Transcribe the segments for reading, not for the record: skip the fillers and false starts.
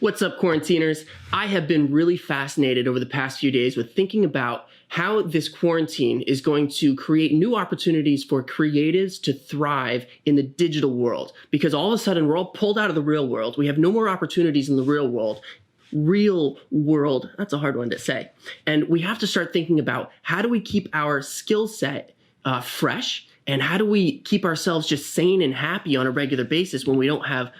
What's up, quarantiners? I have been really fascinated over the past few days with thinking about how this quarantine is going to create new opportunities for creatives to thrive in the digital world. Because all of a sudden, we're all pulled out of the real world. We have no more opportunities in the real world. Real world, that's a hard one to say. And we have to start thinking about how do we keep our skill set fresh, and how do we keep ourselves just sane and happy on a regular basis when we don't have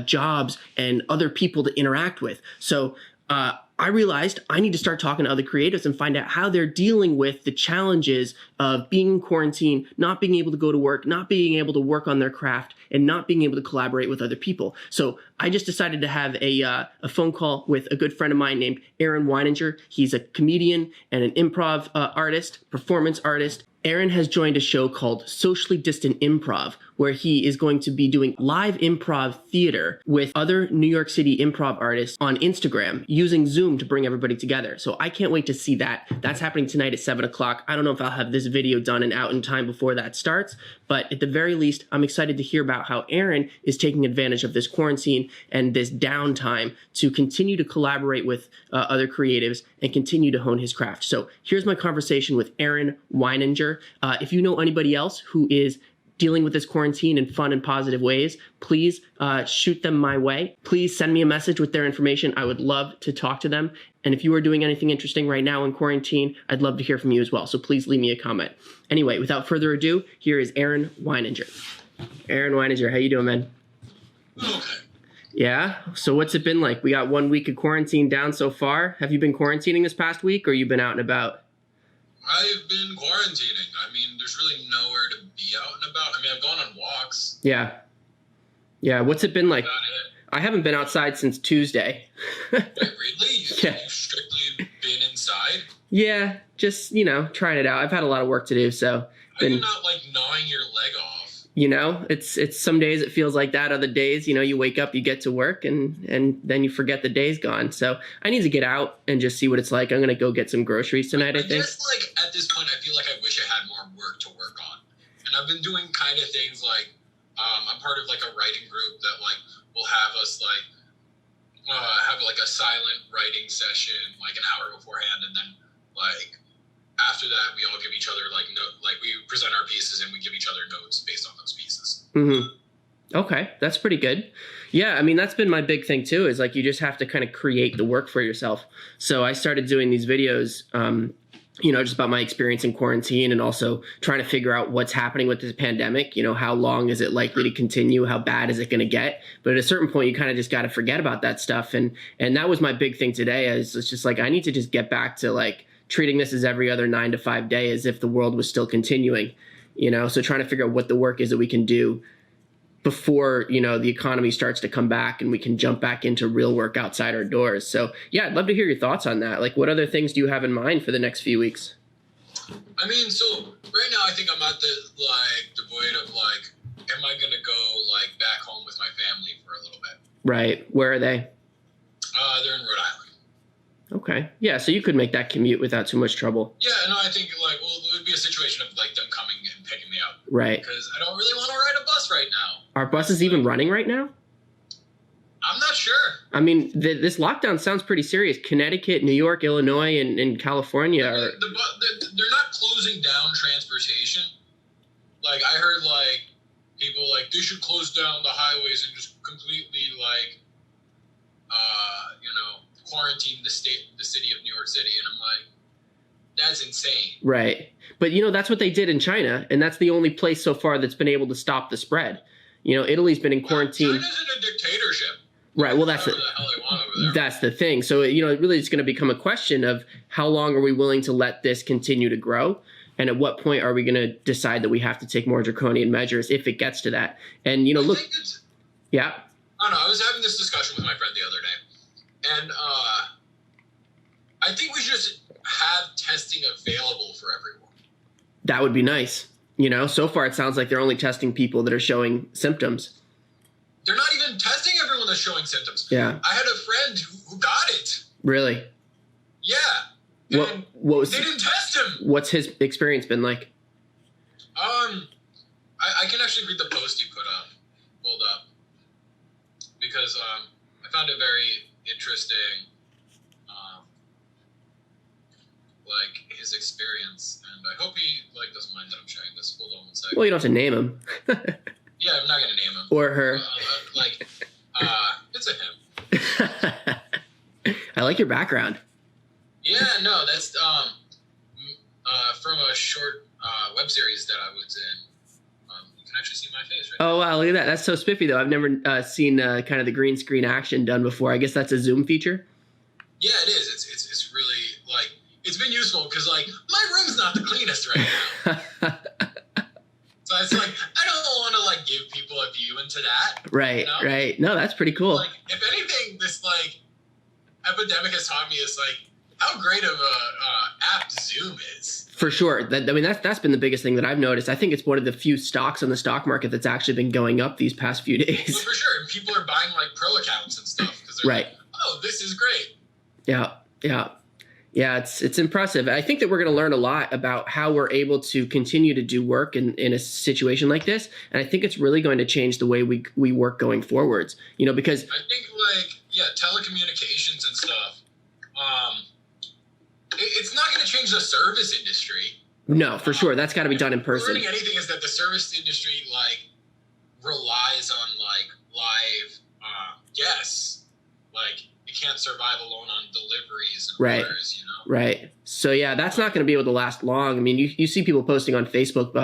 jobs and other people to interact with. So I realized I need to start talking to other creatives and find out how they're dealing with the challenges of being in quarantine, not being able to go to work, not being able to work on their craft, and not being able to collaborate with other people. So I just decided to have a phone call with a good friend of mine named Aaron Weininger. He's a comedian and an improv artist, performance artist. Aaron has joined a show called Socially Distant Improv, where he is going to be doing live improv theater with other New York City improv artists on Instagram using Zoom to bring everybody together. So I can't wait to see that. That's happening tonight at 7 o'clock. I don't know if I'll have this video done and out in time before that starts, but at the very least, I'm excited to hear about how Aaron is taking advantage of this quarantine and this downtime to continue to collaborate with other creatives and continue to hone his craft. So here's my conversation with Aaron Weininger. If you know anybody else who is dealing with this quarantine in fun and positive ways, please shoot them my way. Please send me a message with their information. I would love to talk to them. And if you are doing anything interesting right now in quarantine, I'd love to hear from you as well. So please leave me a comment. Anyway, without further ado, here is Aaron Weininger. Aaron Weininger, how you doing, man? Okay. Yeah? So what's it been like? We got 1 week of quarantine down so far. Have you been quarantining this past week, or you been out and about? I've been quarantining. I mean, there's really nowhere to be out and about. I mean, I've gone on walks. Yeah. Yeah, what's it been like? About it. I haven't been outside since Tuesday. Wait, really? Yeah. You've strictly been inside? Yeah, just, trying it out. I've had a lot of work to do, so. Are you not, gnawing your leg off? It's some days it feels like that. Other days, you wake up, you get to work, and then you forget the day's gone. So I need to get out and just see what it's like. I'm going to go get some groceries tonight, I think. Guess, at this point, I feel like I wish I had more work to work on. And I've been doing kind of things like, I'm part of, a writing group that, will have us, have, a silent writing session, an hour beforehand, and then, after that, we all give each other, we present our pieces and we give each other notes based on those pieces. Mm-hmm. Okay, that's pretty good. Yeah, I mean, that's been my big thing, too, is, you just have to kind of create the work for yourself. So I started doing these videos, just about my experience in quarantine and also trying to figure out what's happening with this pandemic. How long is it likely to continue? How bad is it going to get? But at a certain point, you kind of just got to forget about that stuff. And that was my big thing today. It's just I need to just get back to, treating this as every other 9 to 5 day as if the world was still continuing, so trying to figure out what the work is that we can do before, the economy starts to come back and we can jump back into real work outside our doors. So yeah, I'd love to hear your thoughts on that. What other things do you have in mind for the next few weeks? I mean, so right now I think I'm at the void of am I going to go back home with my family for a little bit? Right. Where are they? They're in Rhode Island. Okay. Yeah, so you could make that commute without too much trouble. Yeah, no, I think, it would be a situation of, them coming and picking me up. Right. Because I don't really want to ride a bus right now. Are buses even running right now? I'm not sure. I mean, this lockdown sounds pretty serious. Connecticut, New York, Illinois, and California are... They're not closing down transportation. I heard, people, they should close down the highways and just completely, quarantine the city of New York City, and I'm that's insane. Right. But that's what they did in China, and that's the only place so far that's been able to stop the spread. Italy's been in quarantine. China's in a dictatorship. Right. Well, that's the hell they want over there. That's the thing. So it really is going to become a question of how long are we willing to let this continue to grow, and at what point are we going to decide that we have to take more draconian measures if it gets to that? And look. Yeah. I don't know. I was having this discussion with my friend the other day. And I think we should just have testing available for everyone. That would be nice. So far it sounds like they're only testing people that are showing symptoms. They're not even testing everyone that's showing symptoms. Yeah. I had a friend who got it. Really? Yeah. And they didn't test him. What's his experience been like? I can actually read the post he put up. Hold up. Because I found it very interesting, like his experience, and I hope he like doesn't mind that I'm sharing this. Hold on one second. Well, you don't have to name him. Yeah, I'm not gonna name him. Or her. It's a him. I like your background. Yeah, no, that's from a short web series that I was in. You can actually see my face right Oh, wow, look at that. That's so spiffy, though. I've never seen kind of the green screen action done before. I guess that's a Zoom feature? Yeah, it is. It's really, like, it's been useful because, like, my room's not the cleanest right now. So it's like, I don't want to, like, give people a view into that. Right, you know? right. No, that's pretty cool. Like, if anything, this, like, epidemic has taught me is, like, how great of a app Zoom is. For sure. That's been the biggest thing that I've noticed. I think it's one of the few stocks on the stock market that's actually been going up these past few days. Well, for sure. And people are buying, like, pro accounts and stuff because they're right. like, oh, this is great. Yeah, it's impressive. I think that we're going to learn a lot about how we're able to continue to do work in a situation like this. And I think it's really going to change the way we work going forwards. You know, because I think, like, yeah, telecommunications and stuff, it's not going to change the service industry. No, for sure. That's got to be done in person. Learning anything is that the service industry, like, relies on, like, live guests. Like, it can't survive alone on deliveries and orders, you know? Right. So, yeah, that's not going to be able to last long. I mean, you see people posting on Facebook,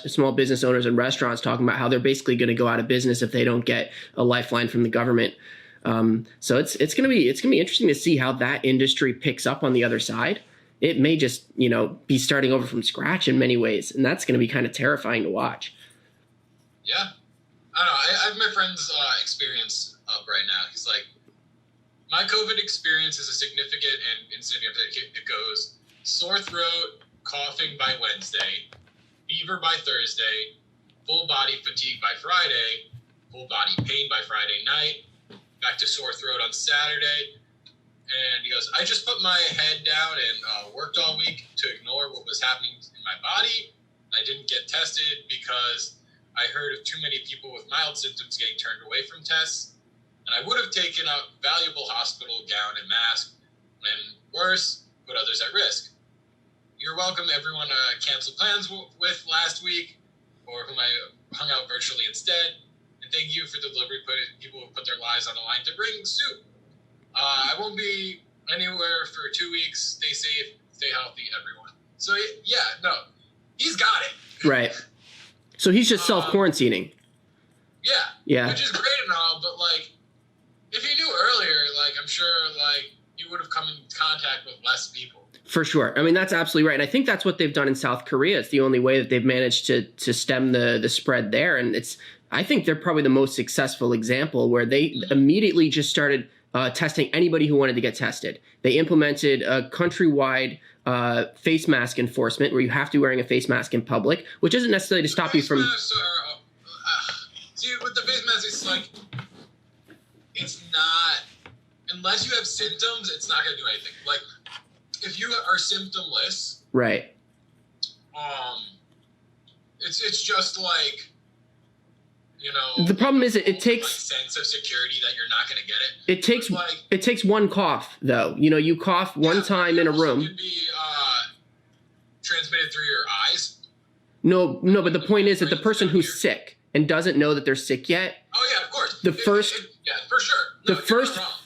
small business owners and restaurants talking about how they're basically going to go out of business if they don't get a lifeline from the government. So it's going to be interesting to see how that industry picks up on the other side. It may just, be starting over from scratch in many ways. And that's going to be kind of terrifying to watch. Yeah. I don't know. I have my friend's experience up right now. He's like, my COVID experience is a significant and insignificant. It goes sore throat, coughing by Wednesday, fever by Thursday, full body fatigue by Friday, full body pain by Friday night, back to sore throat on Saturday. And he goes, I just put my head down and worked all week to ignore what was happening in my body. I didn't get tested because I heard of too many people with mild symptoms getting turned away from tests. And I would have taken a valuable hospital gown and mask, and worse, put others at risk. You're welcome, everyone canceled plans with last week, or whom I hung out virtually instead. And thank you for the delivery people who put their lives on the line to bring soup. I won't be anywhere for 2 weeks. Stay safe, stay healthy, everyone. So, yeah, no, he's got it. Right. So he's just self-quarantining. Yeah. Which is great and all, but, like, if he knew earlier, like, I'm sure, like, he would have come in contact with less people. For sure. I mean, that's absolutely right. And I think that's what they've done in South Korea. It's the only way that they've managed to stem the spread there. And I think they're probably the most successful example where they immediately just started testing anybody who wanted to get tested. They implemented a countrywide face mask enforcement where you have to be wearing a face mask in public, which isn't necessarily to stop you from... See, with the face mask, it's like... It's not, unless you have symptoms, it's not going to do anything. Like, if you are symptomless, right? It's just like, the problem is it takes like sense of security that you're not going to get it. It takes one cough though. You cough one time in a room. It could be transmitted through your eyes. No, but the point is that the person who's sick and doesn't know that they're sick yet. Oh yeah, of course. Yeah, for sure. No,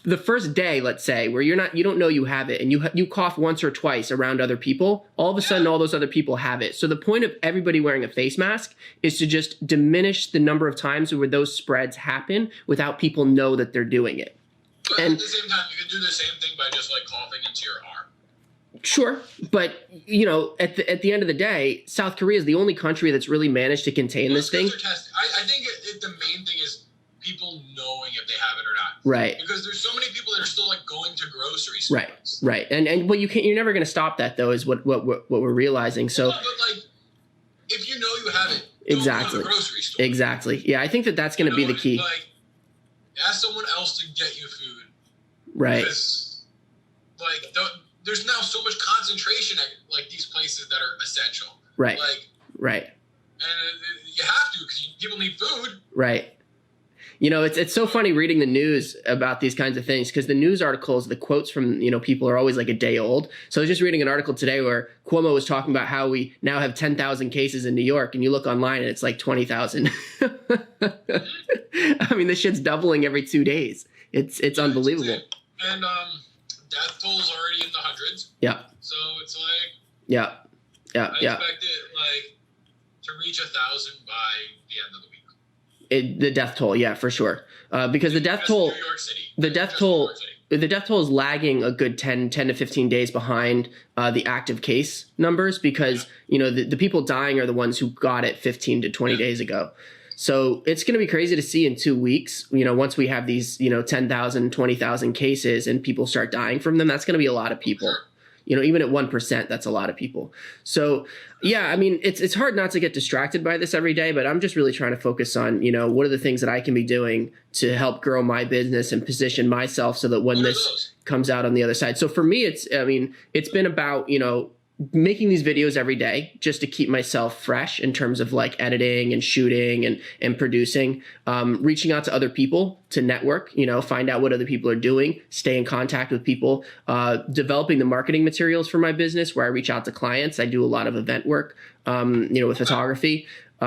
the first day, let's say, where you don't know you have it, and you cough once or twice around other people, all of a sudden all those other people have it. So the point of everybody wearing a face mask is to just diminish the number of times where those spreads happen without people know that they're doing it. But at the same time, you can do the same thing by just like coughing into your arm. Sure, but at the end of the day, South Korea is the only country that's really managed to contain this thing. I think the main thing is people knowing if they have it or not. Right. Because there's so many people that are still like going to grocery stores. Right. And what you're never going to stop that though is what we're realizing. So. No, but like, if you know you have it, exactly. Don't go to the grocery store. Exactly. Yeah, I think that's going to be the key. Like, ask someone else to get you food. Right. Because, like, there's now so much concentration at like these places that are essential. Right. Like. Right. And you have to because people need food. Right. It's so funny reading the news about these kinds of things, because the news articles, the quotes from, people are always like a day old. So I was just reading an article today where Cuomo was talking about how we now have 10,000 cases in New York, and you look online and it's like 20,000. I mean, this shit's doubling every 2 days. It's unbelievable. And death toll's already in the hundreds. Yeah. So it's like, Yeah. I expect it like to reach 1,000 by the end of the week. The death toll, yeah, for sure. Because the death toll, New York City. the death toll is lagging a good 10 to 15 days behind the active case numbers, because the people dying are the ones who got it 15 to 20 days ago. So it's going to be crazy to see in 2 weeks, once we have these 10,000, 20,000 cases and people start dying from them. That's going to be a lot of people. Sure. Even at 1%, that's a lot of people. So, yeah, I mean, it's hard not to get distracted by this every day, but I'm just really trying to focus on, what are the things that I can be doing to help grow my business and position myself so that when this comes out on the other side. So for me, it's been about, making these videos every day just to keep myself fresh in terms of like editing and shooting and producing, reaching out to other people to network, find out what other people are doing, stay in contact with people, developing the marketing materials for my business where I reach out to clients. I do a lot of event work, with photography. So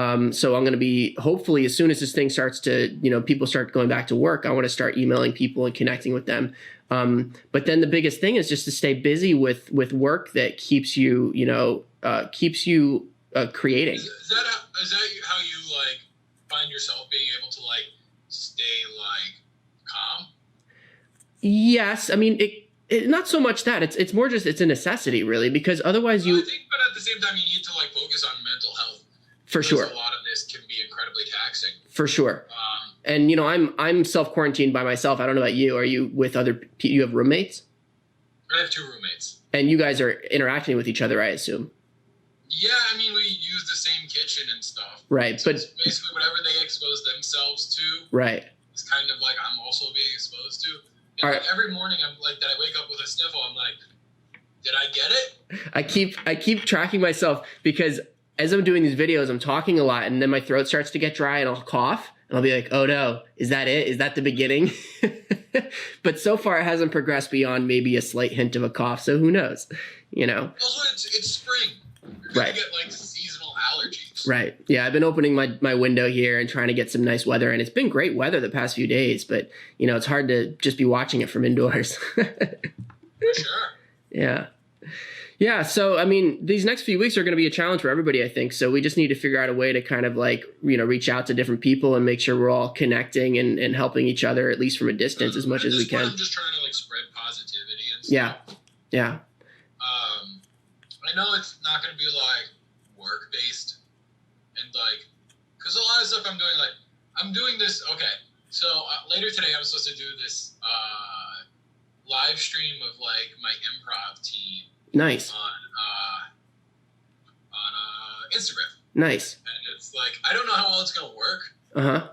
I'm going to be, hopefully, as soon as this thing starts to, people start going back to work, I want to start emailing people and connecting with them. But then the biggest thing is just to stay busy with work that keeps you, creating. Is that how you like find yourself being able to like stay like calm? Yes. I mean, it not so much that it's more just, it's a necessity really, because otherwise I think, but at the same time, you need to like focus on mental health. For sure. A lot of this can be incredibly taxing. For sure. And I'm self-quarantined by myself. I don't know about you. Are you with other people? You have roommates? I have 2 roommates. And you guys are interacting with each other, I assume. Yeah, I mean, we use the same kitchen and stuff. Right, so but it's basically whatever they expose themselves to. Right. It's kind of like I'm also being exposed to. And like every morning, I'm like, that I wake up with a sniffle. I'm like, did I get it? I keep tracking myself, because as I'm doing these videos, I'm talking a lot, and then my throat starts to get dry, and I'll cough. And I'll be like, oh no, is that it? Is that the beginning? But so far it hasn't progressed beyond maybe a slight hint of a cough. So who knows, Also, it's spring. You're going to get like seasonal allergies. Right. Yeah. I've been opening my window here and trying to get some nice weather, and it's been great weather the past few days, but it's hard to just be watching it from indoors. For sure. Yeah. Yeah. So, I mean, these next few weeks are going to be a challenge for everybody, I think. So we just need to figure out a way to kind of like, reach out to different people and make sure we're all connecting and helping each other, at least from a distance, as much as we can. I'm just trying to like spread positivity and stuff. Yeah. I know it's not going to be like work based, and like, because a lot of stuff I'm doing, like, I'm doing this. Okay. So later today, I'm supposed to do this live stream of like my improv team. Nice. On Instagram. Nice. And it's like, I don't know how well it's going to work. Uh-huh.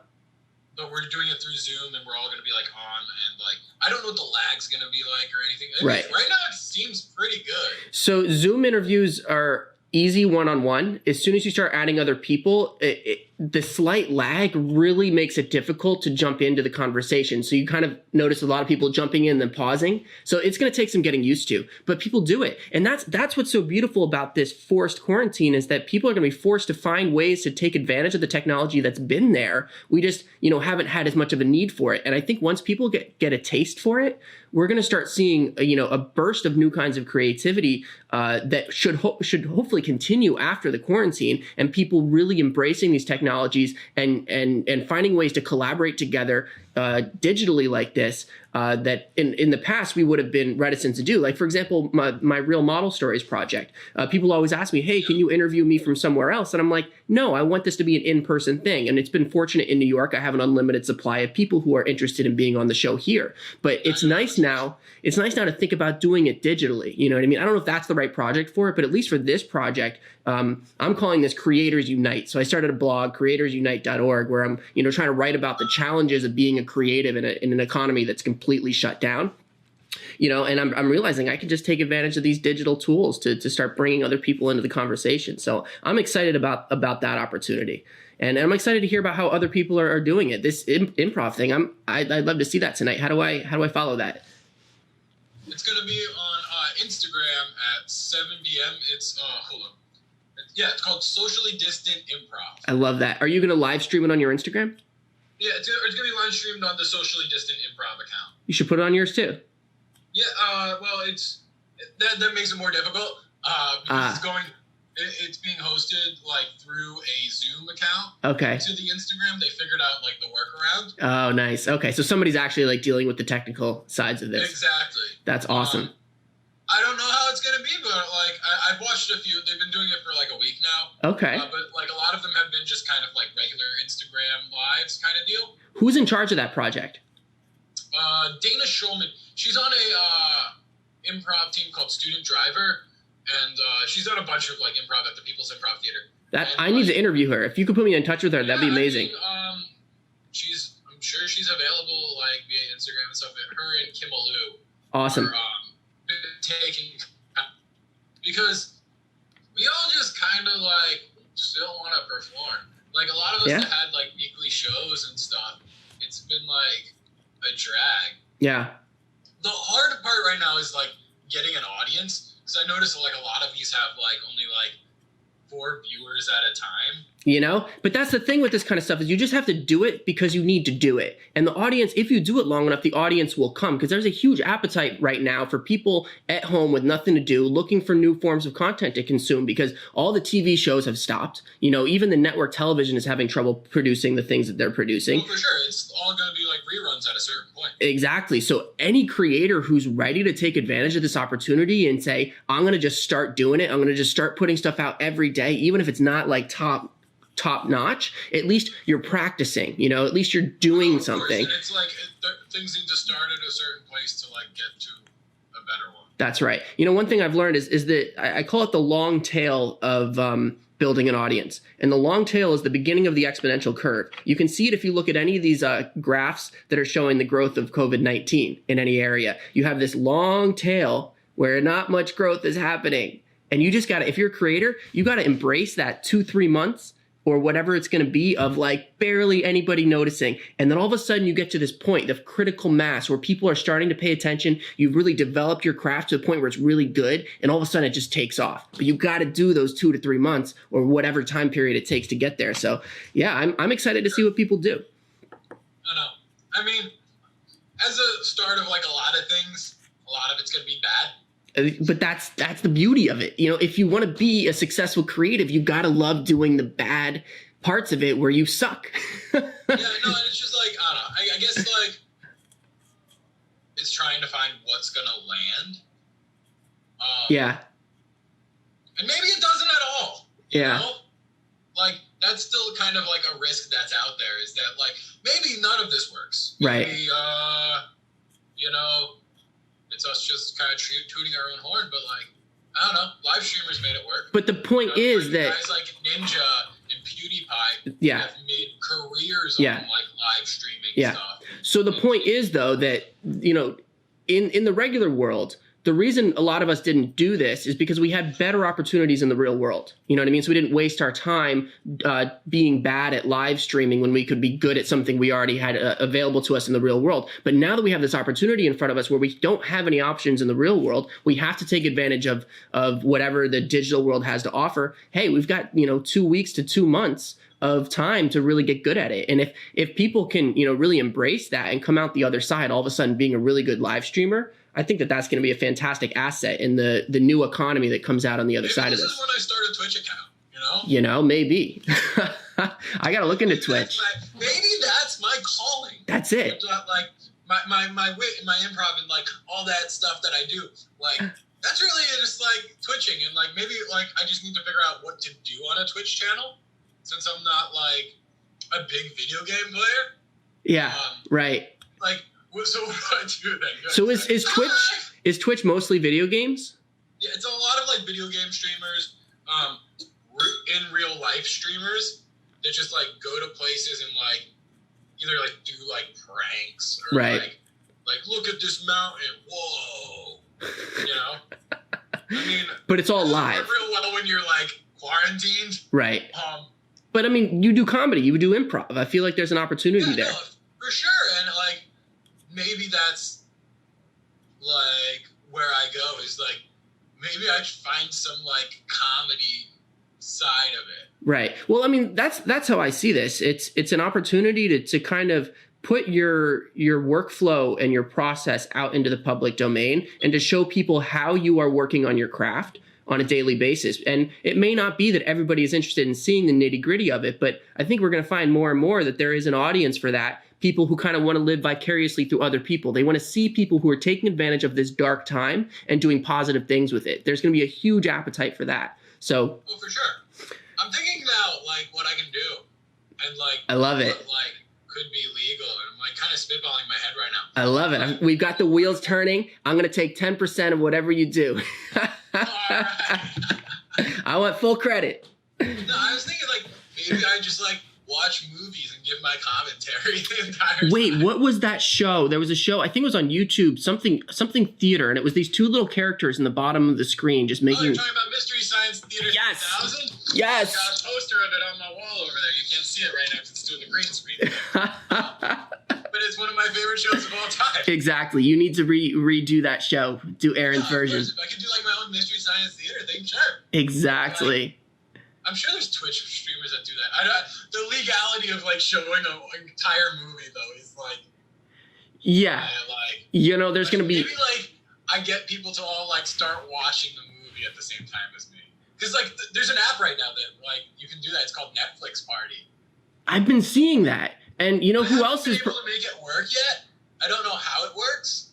But we're doing it through Zoom, and we're all going to be like on, and like, I don't know what the lag's going to be like or anything. Right. Right now, it seems pretty good. So Zoom interviews are easy one-on-one. As soon as you start adding other people, the slight lag really makes it difficult to jump into the conversation. So you kind of notice a lot of people jumping in and then pausing. So it's going to take some getting used to, but people do it. And that's what's so beautiful about this forced quarantine, is that people are going to be forced to find ways to take advantage of the technology that's been there. We just, haven't had as much of a need for it. And I think once people get a taste for it, we're going to start seeing, a burst of new kinds of creativity that should hopefully continue after the quarantine, and people really embracing these technologies and finding ways to collaborate together digitally like this, that in the past we would have been reticent to do. Like, for example, my Real Model Stories project. People always ask me, hey, can you interview me from somewhere else? And I'm like, no, I want this to be an in-person thing. And it's been fortunate in New York. I have an unlimited supply of people who are interested in being on the show here. But it's nice now to think about doing it digitally. You know what I mean? I don't know if that's the right project for it, but at least for this project, I'm calling this Creators Unite. So I started a blog, creatorsunite.org, where I'm, trying to write about the challenges of being a creative in an economy that's completely shut down. And I'm realizing I can just take advantage of these digital tools to start bringing other people into the conversation. So I'm excited about that opportunity. And I'm excited to hear about how other people are doing it. This improv thing, I'd love to see that tonight. How do I follow that? It's going to be on Instagram at 7 p.m. It's, hold on. Yeah, it's called Socially Distant Improv. I love that. Are you going to live stream it on your Instagram? Yeah, it's going to be live streamed on the Socially Distant Improv account. You should put it on yours too. Yeah, well, that makes it more difficult because it's being hosted like through a Zoom account. Okay. To the Instagram, they figured out like the workaround. Oh, nice. Okay, so somebody's actually like dealing with the technical sides of this. Exactly. That's awesome. I don't know how it's gonna be, but like I've watched a few. They've been doing it for like a week now. Okay. But like a lot of them have been just kind of like regular Instagram lives kind of deal. Who's in charge of that project? Dana Schulman. She's on a improv team called Student Driver, and she's done a bunch of like improv at the People's Improv Theater. I need to interview her. If you could put me in touch with her, that'd be amazing. I mean, I'm sure she's available like via Instagram and stuff. Her and Kim Alou. Awesome. Are, taking, because we all just kind of like still want to perform. Like a lot of us that had like weekly shows and stuff, it's been like a drag. Yeah. The hard part right now is like getting an audience, because I noticed like a lot of these have like only like 4 viewers at a time. You know, but that's the thing with this kind of stuff is you just have to do it because you need to do it. And the audience, if you do it long enough, the audience will come, because there's a huge appetite right now for people at home with nothing to do, looking for new forms of content to consume, because all the TV shows have stopped. You know, even the network television is having trouble producing the things that they're producing. Well, for sure. It's all going to be like reruns at a certain point. Exactly. So any creator who's ready to take advantage of this opportunity and say, I'm going to just start doing it, I'm going to just start putting stuff out every day, even if it's not like top notch, at least you're practicing, you know, at least you're doing something. And it's like things need to start at a certain place to like get to a better one. That's right. You know, one thing I've learned is that I call it the long tail of building an audience. And the long tail is the beginning of the exponential curve. You can see it if you look at any of these graphs that are showing the growth of COVID-19 in any area. You have this long tail where not much growth is happening. And you just got to, if you're a creator, you got to embrace that 2-3 months or whatever it's going to be of like barely anybody noticing. And then all of a sudden you get to this point of critical mass where people are starting to pay attention. You've really developed your craft to the point where it's really good. And all of a sudden it just takes off. But you got to do those 2 to 3 months or whatever time period it takes to get there. So yeah, I'm excited to see what people do. I know. I mean, as a start of like a lot of things, a lot of it's going to be bad. But that's the beauty of it. You know, if you want to be a successful creative, you got to love doing the bad parts of it where you suck. Yeah, no, and it's just like, I don't know. I guess like it's trying to find what's going to land. Yeah. And maybe it doesn't at all. You know? Like, that's still kind of like a risk that's out there, is that like, maybe none of this works. Right. Maybe, you know, it's us just kind of tooting our own horn, but like, I don't know, live streamers made it work. But the point is like that guys like Ninja and PewDiePie have made careers on like live streaming stuff. So the point is though that, you know, in the regular world, the reason a lot of us didn't do this is because we had better opportunities in the real world. You know what I mean? So we didn't waste our time being bad at live streaming when we could be good at something we already had available to us in the real world. But now that we have this opportunity in front of us where we don't have any options in the real world, we have to take advantage of whatever the digital world has to offer. Hey, we've got, you know, 2 weeks to 2 months of time to really get good at it. And if people can, you know, really embrace that and come out the other side, all of a sudden being a really good live streamer, I think that that's going to be a fantastic asset in the new economy that comes out on the other side of this. This is when I start a Twitch account, you know? You know, maybe. I got to look into Twitch. Maybe that's my calling. That's it. Like my wit and my improv and like all that stuff that I do, like that's really just like twitching, and like maybe like I just need to figure out what to do on a Twitch channel since I'm not like a big video game player. Yeah, right. Like, so what do I do then? So is Twitch mostly video games? Yeah, it's a lot of like video game streamers, in real life streamers that just like go to places and like either like do like pranks or like look at this mountain, whoa, you know. I mean, but it's all live. Real well when you're like quarantined, right? But I mean, you do comedy, you do improv. I feel like there's an opportunity there. No, for sure. And like, maybe that's like where I go is like, maybe I should find some like comedy side of it. Right. Well, I mean, that's how I see this. It's an opportunity to kind of put your workflow and your process out into the public domain and to show people how you are working on your craft on a daily basis. And it may not be that everybody is interested in seeing the nitty gritty of it, but I think we're going to find more and more that there is an audience for that. People who kind of want to live vicariously through other people. They want to see people who are taking advantage of this dark time and doing positive things with it. There's going to be a huge appetite for that. So, well, for sure. I'm thinking now, like, what I can do. And, like, I love it. What, like, could be legal. And I'm, like, kind of spitballing in my head right now. I love it. We've got the wheels turning. I'm going to take 10% of whatever you do. All right. I want full credit. No, I was thinking, like, maybe I just, like, watch movies and give my commentary the entire Wait, time. what was that show? There was a show, I think it was on YouTube, something theater, and it was these two little characters in the bottom of the screen just making... Oh, you're talking about Mystery Science Theater Yes. 2000? Yes. I got a poster of it on my wall over there. You can't see it right now because it's doing the green screen. But it's one of my favorite shows of all time. Exactly. You need to redo that show. Do Aaron's version. If I could do like my own Mystery Science Theater thing, sure. Exactly. I'm sure there's Twitch streamers that do that. The legality of like showing an entire movie though is like, yeah, like you know, there's gonna be maybe like I get people to all like start watching the movie at the same time as me because like there's an app right now that like you can do that. It's called Netflix Party. I've been seeing that, and you know who else is able to make it work yet? I don't know how it works.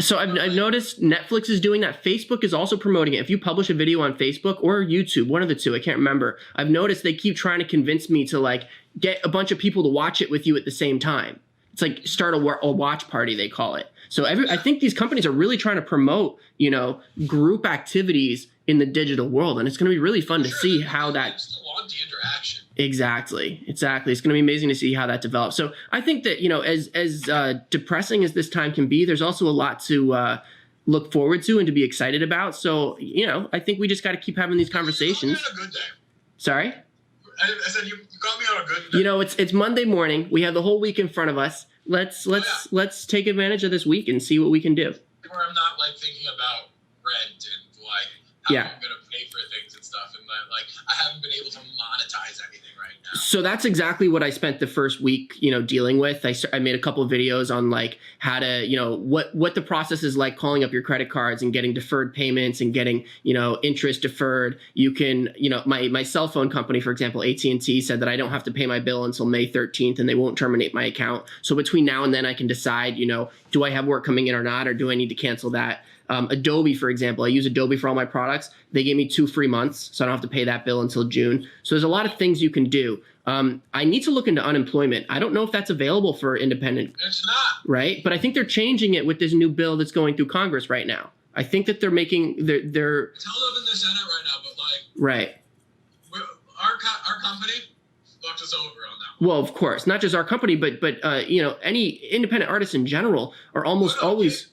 So I've noticed Netflix is doing that. Facebook is also promoting it. If you publish a video on Facebook or YouTube, one of the two, I can't remember. I've noticed they keep trying to convince me to like get a bunch of people to watch it with you at the same time. It's like start a watch party, they call it. So I think these companies are really trying to promote, you know, group activities in the digital world. And it's going to be really fun to see how that... still want the interaction. Exactly. It's going to be amazing to see how that develops. So I think that, you know, as depressing as this time can be, there's also a lot to look forward to and to be excited about. So, you know, I think we just got to keep having these conversations. You caught me on a good day. Sorry? I said you caught me on a good day. You know, it's Monday morning. We have the whole week in front of us. Let's take advantage of this week and see what we can do. Where I'm not like thinking about rent and like how I'm going to pay for things and stuff, and like I haven't been able to monetize anything right now. So that's exactly what I spent the first week, you know, dealing with. I made a couple of videos on like how to, you know, what the process is like calling up your credit cards and getting deferred payments and getting, you know, interest deferred. You can, you know, my cell phone company, for example, AT&T said that I don't have to pay my bill until May 13th and they won't terminate my account. So between now and then I can decide, you know, do I have work coming in or not, or do I need to cancel that? Adobe, for example, I use Adobe for all my products. They gave me 2 free months, so I don't have to pay that bill until June. So there's a lot of things you can do. I need to look into unemployment. I don't know if that's available for independent. It's not. Right? But I think they're changing it with this new bill that's going through Congress right now. I think that they're making, they're It's held up in the Senate right now, but like. Right. Our company fucked us over on that one. Well, of course, not just our company, but you know, any independent artists in general are almost always.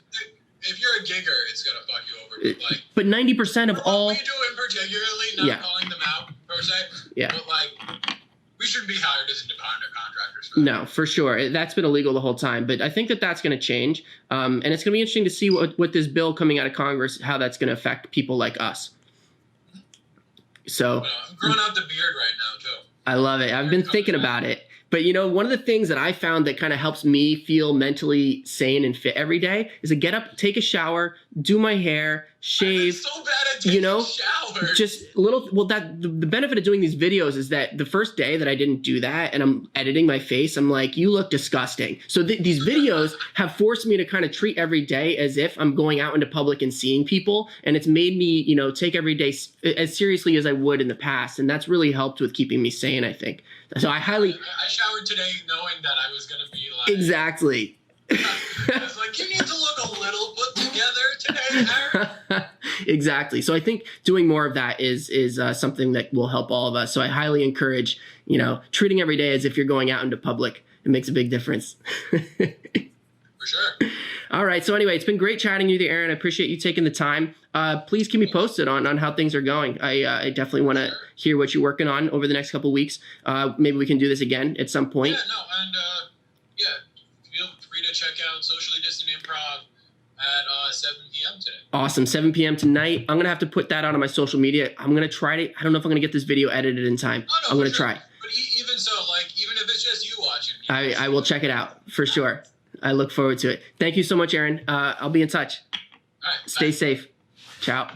If you're a gigger, it's gonna fuck you over. But 90% of all. We do it particularly, not calling them out per se. Yeah. But like, we shouldn't be hired as independent contractors. No, for sure. That's been illegal the whole time. But I think that that's going to change, and it's going to be interesting to see what this bill coming out of Congress, how that's going to affect people like us. So I'm growing out the beard right now too. I love it. I've been thinking about it. But, you know, one of the things that I found that kind of helps me feel mentally sane and fit every day is to get up, take a shower, do my hair, shave. I'm so bad at taking showers. Just little. Well, that the benefit of doing these videos is that the first day that I didn't do that and I'm editing my face, I'm like, you look disgusting. So these videos have forced me to kind of treat every day as if I'm going out into public and seeing people. And it's made me, you know, take every day as seriously as I would in the past. And that's really helped with keeping me sane, I think. So I showered today knowing that I was going to be like... Exactly. I was like, you need to look a little put together today, Aaron. Exactly. So I think doing more of that is something that will help all of us. So I highly encourage, you know, treating every day as if you're going out into public. It makes a big difference. For sure. All right. So anyway, it's been great chatting with you, Aaron. I appreciate you taking the time. Please keep me posted on how things are going. I definitely want to hear what you're working on over the next couple of weeks. Maybe we can do this again at some point. Yeah, no, and feel free to check out Socially Distant Improv at 7 p.m. today. Awesome. 7 p.m. tonight. I'm going to have to put that out on my social media. I'm going to try to, I don't know if I'm going to get this video edited in time. Oh, no, I'm going to try. But even so, even if it's just you watching. I will check it out for sure. I look forward to it. Thank you so much, Aaron. I'll be in touch. All right, Stay bye. safe. Ciao.